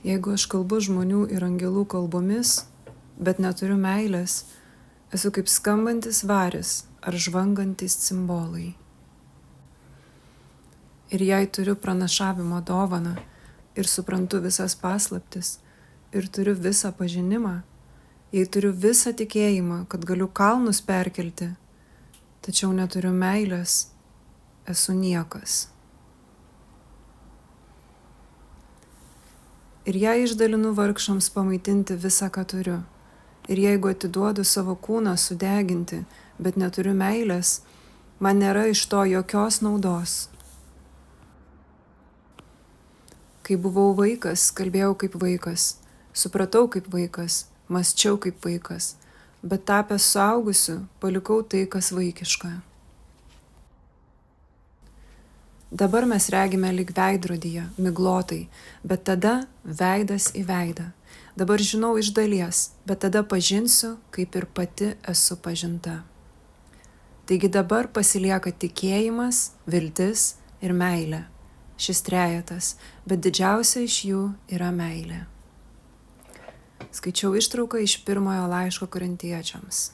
Jeigu aš kalbu žmonių ir angelų kalbomis, bet neturiu meilės, esu kaip skambantis varis ar žvangantis cimbolai. Ir jei turiu pranašavimo dovaną ir suprantu visas paslaptis ir turiu visą pažinimą, jei turiu visą tikėjimą, kad galiu kalnus perkelti, tačiau neturiu meilės, esu niekas. Ir jei išdalinu vargšams pamaitinti visą, ką turiu, ir jeigu atiduodu savo kūną sudeginti, bet neturiu meilės, man nėra iš to jokios naudos. Kai buvau vaikas, kalbėjau kaip vaikas, supratau kaip vaikas, mąsčiau kaip vaikas, bet tapęs suaugusiu, palikau tai, kas vaikiška. Dabar mes regime lyg veidrodyje, miglotai, bet tada veidas į veidą. Dabar žinau iš dalies, bet tada pažinsiu, kaip ir pati esu pažinta. Taigi dabar pasilieka tikėjimas, viltis ir meilė. Šis trejetas, bet didžiausia iš jų yra meilė. Skaičiau ištrauką iš 1 laiško Korintiečiams.